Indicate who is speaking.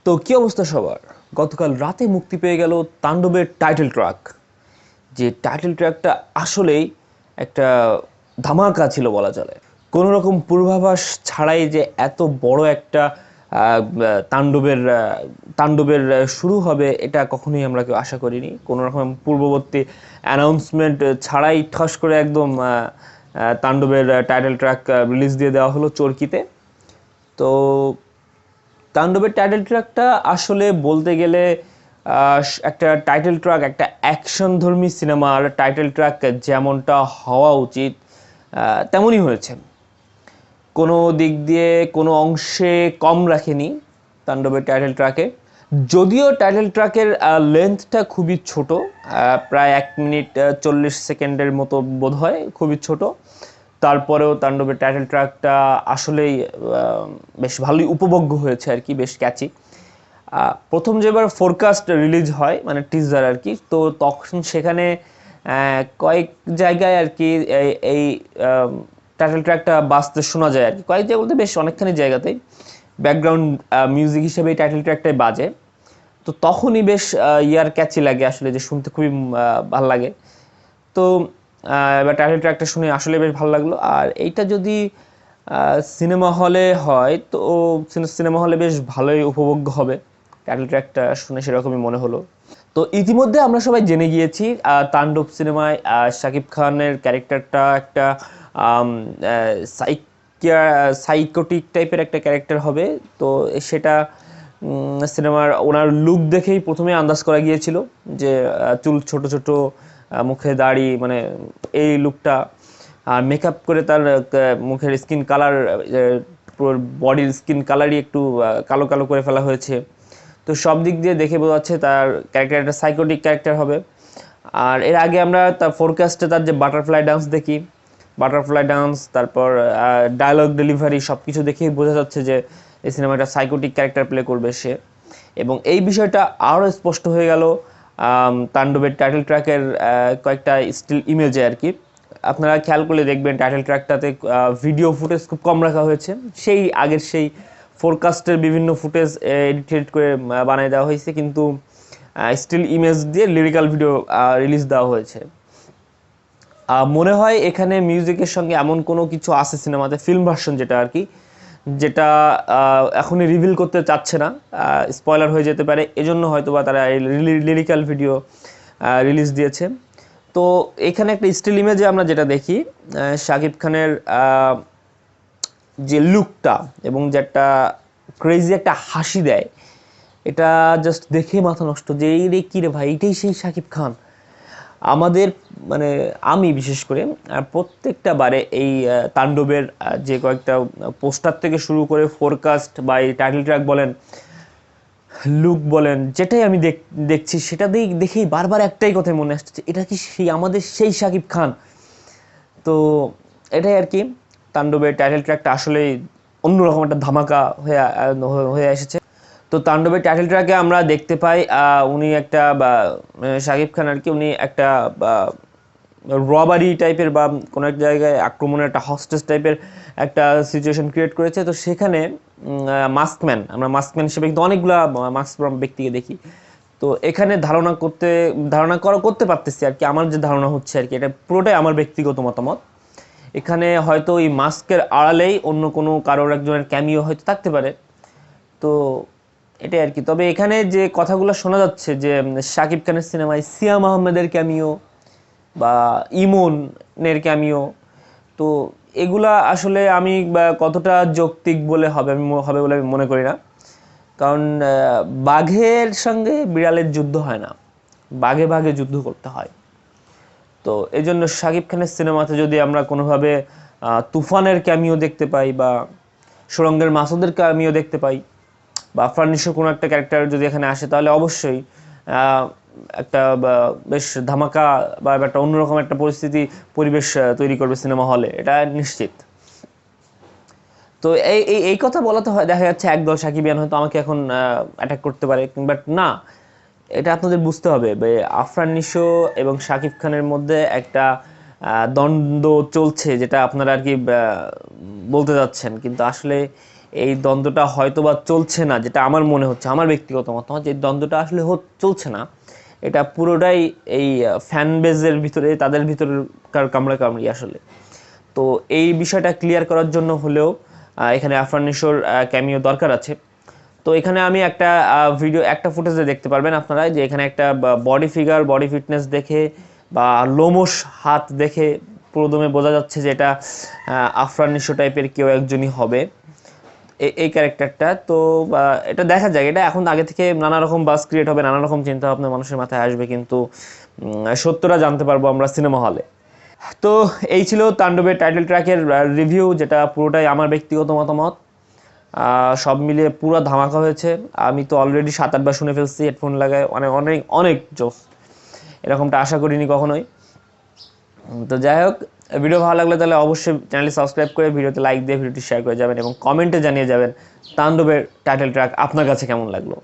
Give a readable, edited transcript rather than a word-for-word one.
Speaker 1: তো কি অবস্থা সবার? গতকাল রাতে মুক্তি পেয়ে গেল তাণ্ডবের টাইটেল ট্র্যাক। যে টাইটেল ট্র্যাকটা আসলেই একটা ধামাকা ছিল বলা চলে। কোনো রকম পূর্বাভাস ছাড়াই যে এত বড় একটা তাণ্ডবের শুরু হবে এটা কখনোই আমরা কেউ আশা করিনি। কোনো রকম পূর্ববর্তী অ্যানাউন্সমেন্ট ছাড়াই ঠস করে একদম তাণ্ডবের টাইটেল ট্র্যাক রিলিজ দিয়ে দেওয়া হলো চরকিতে। তো তাণ্ডবের টাইটেল ট্র্যাকটা আসলে বলতে গেলে একটা টাইটেল ট্র্যাক, একটা অ্যাকশনধর্মী সিনেমার টাইটেল ট্র্যাক যেমনটা হওয়া উচিত তেমনই হয়েছে। কোনো দিক দিয়ে কোনো অংশে কম রাখেনি তাণ্ডবের টাইটেল ট্র্যাকে। যদিও টাইটেল ট্র্যাকের লেন্থটা খুবই ছোট, প্রায় 1 মিনিট 40 সেকেন্ডের মতো বোধ হয়, খুবই ছোট। তারপরেও তাণ্ডবের টাইটেল ট্র্যাকটা আসলেই বেশ ভালোই উপভোগ্য হয়েছে আর কি, বেশ ক্যাচি। প্রথম যেবার ফোরকাস্ট রিলিজ হয় মানে টিজার আর কি, তো তখন সেখানে কয়েক জায়গায় আর কি এই টাইটেল ট্র্যাকটা বাজতে শোনা যায় আর কি, কয়েক জায়গা বলতে বেশ অনেকখানি জায়গাতেই ব্যাকগ্রাউন্ড মিউজিক হিসেবে এই টাইটেল ট্র্যাকটাই বাজে। তো তখনই বেশ ক্যাচি লাগে আসলে, যে শুনতে খুবই ভালো লাগে। তো এবার টাইটেল ট্র্যাকটা শুনে আসলে বেশ ভালো লাগলো। আর এইটা যদি সিনেমা হলে হয় তো সিনেমা হলে বেশ ভালোই উপভোগ্য হবে, টাইটেল ট্র্যাকটা শুনে সেরকমই মনে হলো। তো ইতিমধ্যে আমরা সবাই জেনে গিয়েছি তাণ্ডব সিনেমায় শাকিব খানের ক্যারেক্টারটা একটা সাইকোটিক টাইপের একটা ক্যারেক্টার হবে। তো সেটা সিনেমার ওনার লুক দেখেই প্রথমে আন্দাজ করা গিয়েছিল যে চুল ছোট ছোট, মুখে দাড়ি, মানে এই লুকটা। আর মেকআপ করে তার মুখের স্কিন কালার, বডির স্কিন কালারই একটু কালো কালো করে ফেলা হয়েছে। তো সব দিক দিয়ে দেখে বোঝা যাচ্ছে তার ক্যারেক্টার একটা সাইকোটিক ক্যারেক্টার হবে। আর এর আগে আমরা তার ফোরকাস্টে তার যে বাটারফ্লাই ডান্স দেখি, বাটারফ্লাই ডান্স, তারপর ডায়লগ ডেলিভারি, সব কিছু দেখেই বোঝা যাচ্ছে যে এই সিনেমাটা সাইকোটিক ক্যারেক্টার প্লে করবে সে। এবং এই বিষয়টা আরও স্পষ্ট হয়ে গেল তাণ্ডবের টাইটেল ট্র্যাকের কয়েকটা স্টিল ইমেজে আর কি। আপনারা খেয়াল করলে দেখবেন টাইটেল ট্র্যাকটাতে ভিডিও ফুটেজ খুব কম রাখা হয়েছে, সেই আগের সেই ফোরকাস্টের বিভিন্ন ফুটেজ এডিট করে বানিয়ে দেওয়া হয়েছে, কিন্তু স্টিল ইমেজ দিয়ে লিরিক্যাল ভিডিও রিলিজ দেওয়া হয়েছে। মনে হয় এখানে মিউজিকের সঙ্গে এমন কোনো কিছু আছে সিনেমাতে, ফিল্ম ভার্সন যেটা আর কি, যেটা এখনই রিভিল করতে চাচ্ছে না, স্পয়লার হয়ে যেতে পারে, এজন্য হয়তো বা তারা এই লিরিক্যাল ভিডিও রিলিজ দিয়েছে। তো এখানে একটা স্টিল ইমেজে আমরা যেটা দেখি, শাকিব খানের যে লুকটা এবং যেটা ক্রেজি একটা হাসি দেয়, এটা জাস্ট দেখে মাথা নষ্ট, যে এই রে কী রে ভাই, এটাই সেই শাকিব খান। আমাদের মানে আমি বিশেষ করে প্রত্যেকটা বারে এই তাণ্ডবের যে কয়েকটা পোস্টার থেকে শুরু করে ফোরকাস্ট বা এই টাইটেল ট্র্যাক বলেন, লুক বলেন, যেটাই আমি দেখছি সেটা দেখেই বারবার একটাই কথা মনে আসছে, এটা কি সেই আমাদের সেই শাকিব খান? তো এটাই আর কি, তাণ্ডবের টাইটেল ট্র্যাকটা আসলেই অন্যরকম একটা ধামাকা হয়ে এসেছে। তো তাণ্ডবের টাইটেল ট্র্যাকে আমরা দেখতে পাই উনি একটা শাকিব খান আর কি, উনি একটা রবারি টাইপের বা কোনো এক জায়গায় আক্রমণের একটা হস্টেজ টাইপের একটা সিচুয়েশন ক্রিয়েট করেছে। তো সেখানে মাস্কম্যান, আমরা মাস্কম্যান হিসেবে কিন্তু অনেকগুলা মাস্ক ব্যক্তিকে দেখি। তো এখানে ধারণা করতে পারতেছি আর কি, আমার যে ধারণা হচ্ছে আর কি, এটা পুরোটাই আমার ব্যক্তিগত মতামত। এখানে হয়তো এই মাস্কের আড়ালেই অন্য কোনো কারোর একজনের ক্যামিও হয়তো থাকতে পারে। তো এটাই আর কি। তবে এখানে যে কথাগুলো শোনা যাচ্ছে যে শাকিব খানের সিনেমায় সিয়াম আহমেদের ক্যামিও বা ইমনের ক্যামিও, তো এগুলা আসলে আমি কতটা যৌক্তিক হবে বলে আমি মনে করি না। কারণ বাঘের সঙ্গে বিড়ালের যুদ্ধ হয় না, বাঘে বাঘে যুদ্ধ করতে হয়। তো এই জন্য শাকিব খানের সিনেমাতে যদি আমরা কোনোভাবে তুফানের ক্যামিও দেখতে পাই, বা সুরঙ্গের মাসুদের ক্যামিও দেখতে পাই, বা আফরান কোনো একটা ক্যারেক্টার যদি এখানে আসে, তাহলে অবশ্যই একটা বেশ ধামাকা বা একটা অন্যরকম একটা পরিবেশ তৈরি করবে সিনেমা হলে, এটা নিশ্চিত। তো এই এই কথা বলাতে হয়, দেখা যাচ্ছে একদল সাকিবিয়ান হয়তো আমাকে এখন অ্যাটাক করতে পারে, বাট না, এটা আপনাদের বুঝতে হবে আফরান নিশো এবং শাকিব খানের মধ্যে একটা দ্বন্দ্ব চলছে, যেটা আপনারা আর কি বলতে যাচ্ছেন, কিন্তু আসলে এই দ্বন্দ্বটা হয়তোবা চলছে না, যেটা আমার মনে হচ্ছে, আমার ব্যক্তিগত মতামত, যে দ্বন্দ্বটা আসলে চলছে না, এটা পুরোটাই এই ফ্যান বেজের ভিতরে, তাদের ভিতরকার কামড়াকামড়ি আসলে। তো এই বিষয়টা ক্লিয়ার করার জন্য হলেও এখানে আফরান নিশোর ক্যামিও দরকার আছে। তো এখানে আমি একটা ভিডিও, একটা ফুটেজে দেখতে পারবেন আপনারা, যে এখানে একটা বডি ফিগার, বডি ফিটনেস দেখে বা লোমশ হাত দেখে পুরোদমে বোঝা যাচ্ছে যে এটা আফরান নিশো টাইপের কেউ একজনই হবে এই ক্যারেক্টারটা। তো এটা দেখা যায়, এটা এখন আগে থেকে নানা রকম বাস ক্রিয়েট হবে, নানা রকম চিন্তা ভাবনা মানুষের মাথায় আসবে, কিন্তু সত্যটা জানতে পারবো আমরা সিনেমা হলে। তো এই ছিল তাণ্ডবের টাইটেল ট্র্যাকের রিভিউ, যেটা পুরোটাই আমার ব্যক্তিগত মতামত। সব মিলিয়ে পুরো ধামাকা হয়েছে। আমি তো অলরেডি 7-8 বার শুনে ফেলছি হেডফোন লাগায়, অনেক অনেক অনেক জোস, এরকমটা আশা করিনি কখনোই। তো যাই হোক, ভিডিও ভালো লাগলে তাহলে অবশ্যই চ্যানেলটি সাবস্ক্রাইব করে ভিডিওতে লাইক দিয়ে ভিডিওটি শেয়ার করে যাবেন এবং কমেন্টে জানিয়ে যাবেন তাণ্ডবের টাইটেল ট্র্যাক আপনার কাছে কেমন লাগলো।